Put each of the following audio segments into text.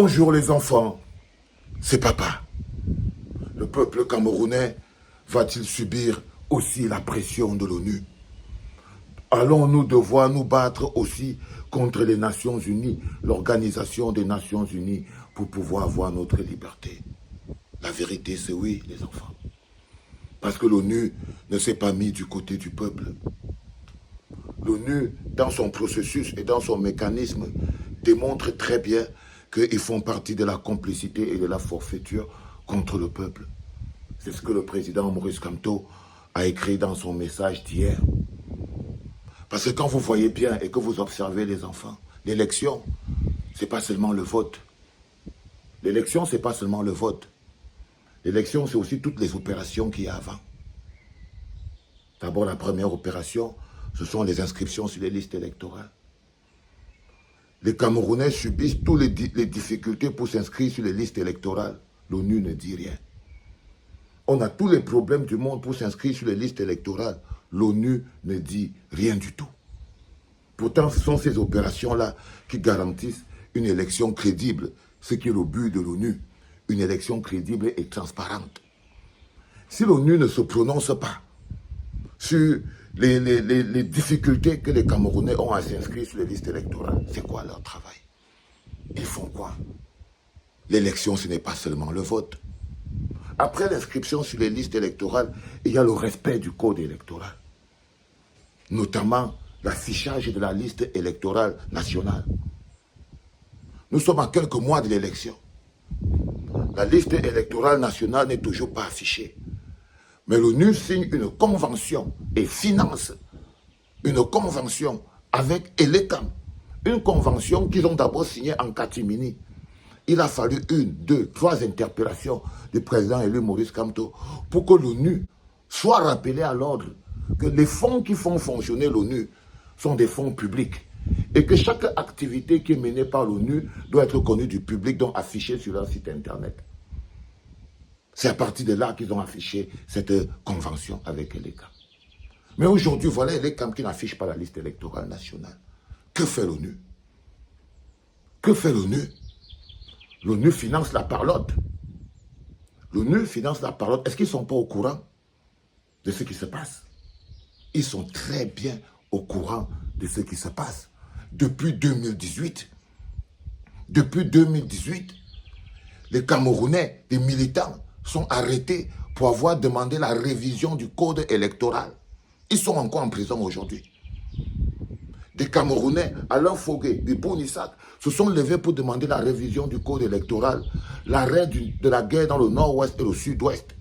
Bonjour les enfants, c'est papa. Le peuple camerounais va-t-il subir aussi la pression de l'ONU? Allons-nous devoir nous battre aussi contre les Nations Unies, l'Organisation des Nations Unies, pour pouvoir avoir notre liberté? La vérité, c'est oui, les enfants. Parce que l'ONU ne s'est pas mis du côté du peuple. L'ONU, dans son processus et dans son mécanisme, démontre très bien qu'ils font partie de la complicité et de la forfaiture contre le peuple. C'est ce que le président Maurice Kamto a écrit dans son message d'hier. Parce que quand vous voyez bien et que vous observez les enfants, l'élection, ce n'est pas seulement le vote. L'élection, ce n'est pas seulement le vote. L'élection, c'est aussi toutes les opérations qu'il y a avant. D'abord, la première opération, ce sont les inscriptions sur les listes électorales. Les Camerounais subissent toutes les difficultés pour s'inscrire sur les listes électorales. L'ONU ne dit rien. On a tous les problèmes du monde pour s'inscrire sur les listes électorales. L'ONU ne dit rien du tout. Pourtant, ce sont ces opérations-là qui garantissent une élection crédible, ce qui est le but de l'ONU, une élection crédible et transparente. Si l'ONU ne se prononce pas sur les difficultés que les Camerounais ont à s'inscrire sur les listes électorales, c'est quoi leur travail? Ils font quoi? L'élection, ce n'est pas seulement le vote. Après l'inscription sur les listes électorales, il y a le respect du code électoral. Notamment l'affichage de la liste électorale nationale. Nous sommes à quelques mois de l'élection. La liste électorale nationale n'est toujours pas affichée. Mais l'ONU signe une convention et finance une convention avec Elekam. Une convention qu'ils ont d'abord signée en catimini. Il a fallu 1, 2, 3 interpellations du président élu Maurice Kamto pour que l'ONU soit rappelée à l'ordre que les fonds qui font fonctionner l'ONU sont des fonds publics et que chaque activité qui est menée par l'ONU doit être connue du public, donc affichée sur leur site internet. C'est à partir de là qu'ils ont affiché cette convention avec Elekam. Mais aujourd'hui, voilà Elekam qui n'affiche pas la liste électorale nationale. Que fait l'ONU? Que fait l'ONU? L'ONU finance la parlotte. L'ONU finance la parlotte. Est-ce qu'ils ne sont pas au courant de ce qui se passe? Ils sont très bien au courant de ce qui se passe. Depuis 2018, les Camerounais, les militants, sont arrêtés pour avoir demandé la révision du code électoral. Ils sont encore en prison aujourd'hui. Des Camerounais, Alain Fogué, des Bounissac, se sont levés pour demander la révision du code électoral, l'arrêt de la guerre dans le nord-ouest et le sud-ouest.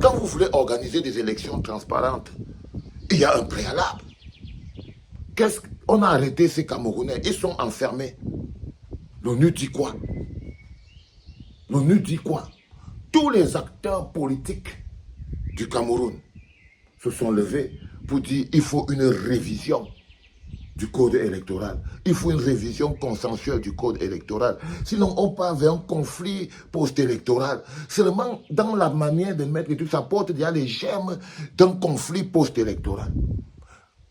Quand vous voulez organiser des élections transparentes, il y a un préalable. On a arrêté ces Camerounais, ils sont enfermés. L'ONU dit quoi? L'ONU dit quoi? Tous les acteurs politiques du Cameroun se sont levés pour dire qu'il faut une révision du code électoral. Il faut une révision consensuelle du code électoral. Sinon, on part vers un conflit post-électoral. Seulement, dans la manière de mettre tout ça porte, il y a les germes d'un conflit post-électoral.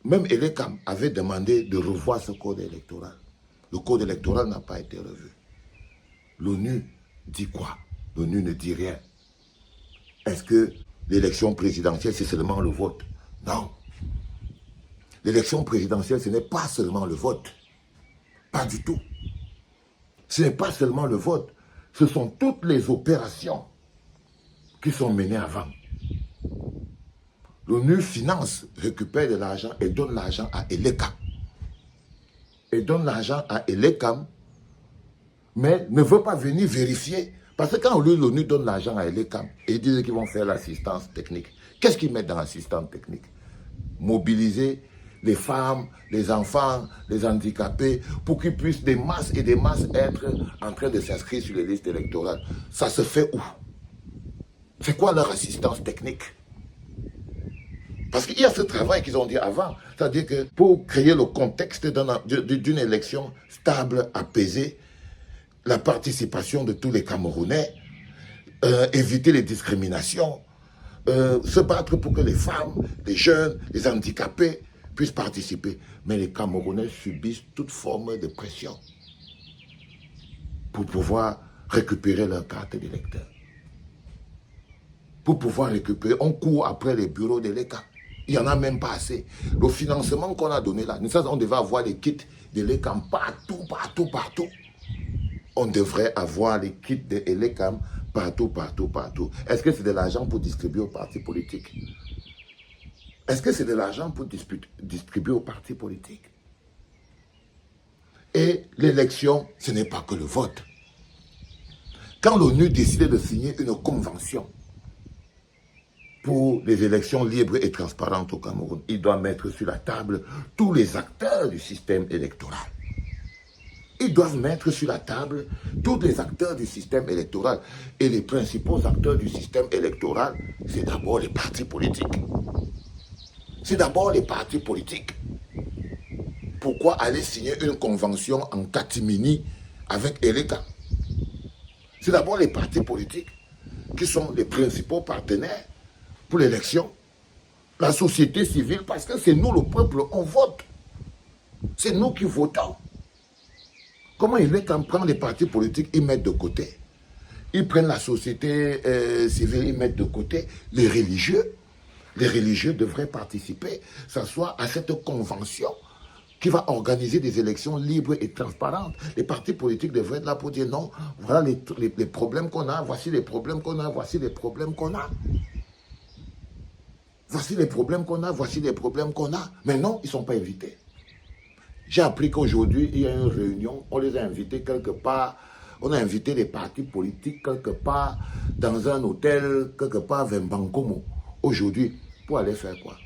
Même Elekam avait demandé de revoir ce code électoral. Le code électoral n'a pas été revu. L'ONU dit quoi? L'ONU ne dit rien. Est-ce que l'élection présidentielle, c'est seulement le vote? Non. L'élection présidentielle, ce n'est pas seulement le vote. Pas du tout. Ce n'est pas seulement le vote. Ce sont toutes les opérations qui sont menées avant. L'ONU finance, récupère de l'argent et donne l'argent à Elekam. Et donne l'argent à Elekam, mais ne veut pas venir vérifier. Parce que quand l'ONU donne l'argent à Elekam, et ils disent qu'ils vont faire l'assistance technique, qu'est-ce qu'ils mettent dans l'assistance technique? Mobiliser les femmes, les enfants, les handicapés, pour qu'ils puissent des masses et des masses être en train de s'inscrire sur les listes électorales. Ça se fait où? C'est quoi leur assistance technique? Parce qu'il y a ce travail qu'ils ont dit avant, c'est-à-dire que pour créer le contexte d'une élection stable, apaisée, la participation de tous les Camerounais, éviter les discriminations, se battre pour que les femmes, les jeunes, les handicapés puissent participer. Mais les Camerounais subissent toute forme de pression. pour pouvoir récupérer leur carte d'électeur. Pour pouvoir récupérer, on court après les bureaux de l'ECA. Il n'y en a même pas assez. Le financement qu'on a donné là, on devait avoir les kits de l'ECAM partout, partout, partout. On devrait avoir les kits de l'ECAM partout, partout, partout. Est-ce que c'est de l'argent pour distribuer aux partis politiques? Est-ce que c'est de l'argent pour distribuer aux partis politiques? Et l'élection, ce n'est pas que le vote. Quand l'ONU décidait de signer une convention pour les élections libres et transparentes au Cameroun, il doit mettre sur la table tous les acteurs du système électoral. Ils doivent mettre sur la table tous les acteurs du système électoral. Et les principaux acteurs du système électoral, c'est d'abord les partis politiques. C'est d'abord les partis politiques. Pourquoi aller signer une convention en catimini avec Eleka? C'est d'abord les partis politiques qui sont les principaux partenaires pour l'élection. La société civile, parce que c'est nous, le peuple, on vote. C'est nous qui votons. Comment Eleka prend les partis politiques, ils mettent de côté. Ils prennent la société civile, ils mettent de côté les religieux. Les religieux devraient participer, s'asseoir à cette convention qui va organiser des élections libres et transparentes. Les partis politiques devraient être là pour dire non, voilà les problèmes qu'on a, voici les problèmes qu'on a, voici les problèmes qu'on a. Voici les problèmes qu'on a, voici les problèmes qu'on a. Mais non, ils ne sont pas invités. J'ai appris qu'aujourd'hui, il y a une réunion, on les a invités quelque part, on a invité les partis politiques quelque part, dans un hôtel, quelque part vers Bankomo. Aujourd'hui, pour aller faire quoi?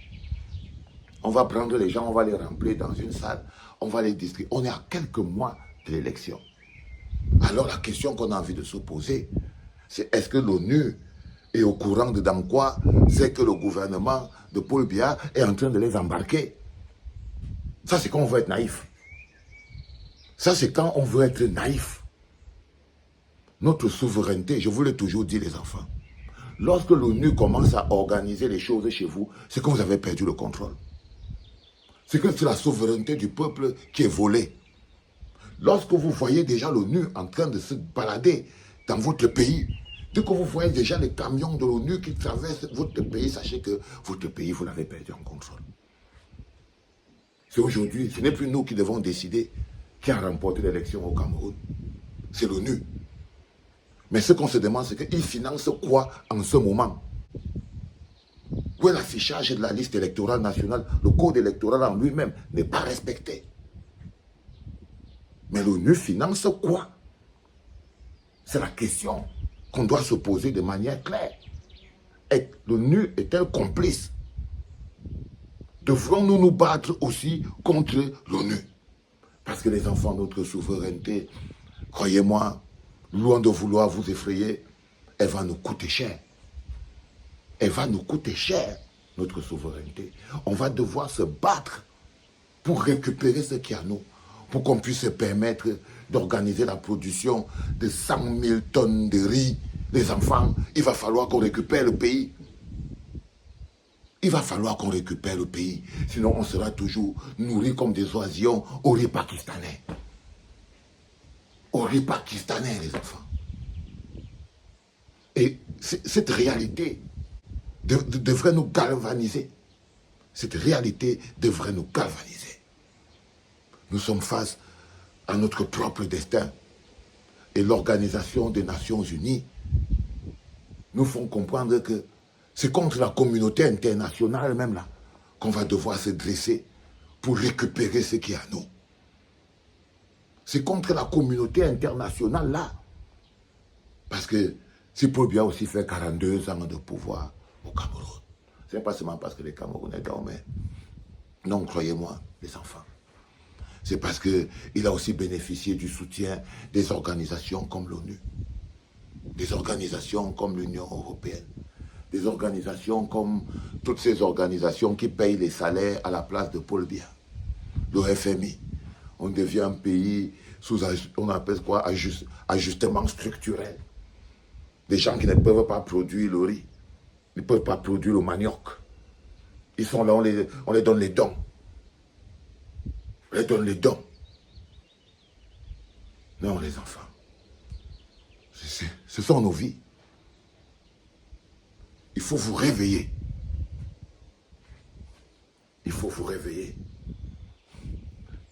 On va prendre les gens, on va les remplir dans une salle, on va les distribuer. On est à quelques mois de l'élection. Alors la question qu'on a envie de se poser, c'est est-ce que l'ONU est au courant de dans quoi c'est que le gouvernement de Paul Biya est en train de les embarquer? Ça, c'est quand on veut être naïf. Ça, c'est quand on veut être naïf. Notre souveraineté, je vous l'ai toujours dit les enfants, lorsque l'ONU commence à organiser les choses chez vous, c'est que vous avez perdu le contrôle. C'est que c'est la souveraineté du peuple qui est volée. Lorsque vous voyez déjà l'ONU en train de se balader dans votre pays, dès que vous voyez déjà les camions de l'ONU qui traversent votre pays, sachez que votre pays, vous l'avez perdu en contrôle. C'est aujourd'hui, ce n'est plus nous qui devons décider qui a remporté l'élection au Cameroun. C'est l'ONU. Mais ce qu'on se demande, c'est qu'ils financent quoi en ce moment? Où est l'affichage de la liste électorale nationale? Le code électoral en lui-même n'est pas respecté. Mais l'ONU finance quoi? C'est la question qu'on doit se poser de manière claire. L'ONU est-elle complice? Devrons-nous nous battre aussi contre l'ONU? Parce que les enfants, notre souveraineté, croyez-moi, loin de vouloir vous effrayer, elle va nous coûter cher. Elle va nous coûter cher, notre souveraineté. On va devoir se battre pour récupérer ce qu'il y a à nous, pour qu'on puisse se permettre d'organiser la production de 100 000 tonnes de riz. Les enfants, il va falloir qu'on récupère le pays. Il va falloir qu'on récupère le pays. Sinon, on sera toujours nourris comme des oisillons au riz pakistanais. Au riz pakistanais, les enfants. Et cette réalité devrait nous galvaniser. Cette réalité devrait nous galvaniser. Nous sommes face à notre propre destin. Et l'Organisation des Nations Unies nous font comprendre que c'est contre la communauté internationale même là qu'on va devoir se dresser pour récupérer ce qui est à nous. C'est contre la communauté internationale là. Parce que si Paul Biya aussi fait 42 ans de pouvoir au Cameroun, ce n'est pas seulement parce que les Camerounais dormaient. Non, croyez-moi, les enfants. C'est parce qu'il a aussi bénéficié du soutien des organisations comme l'ONU, des organisations comme l'Union européenne, des organisations comme toutes ces organisations qui payent les salaires à la place de Paul Biya. Le FMI, on devient un pays sous, on appelle quoi, ajustement structurel. Des gens qui ne peuvent pas produire le riz, ils ne peuvent pas produire le manioc. Ils sont là, on les donne les dons. On les donne les dons. Non, les enfants. Ce sont nos vies. Il faut vous réveiller. Il faut vous réveiller.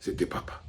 C'était papa.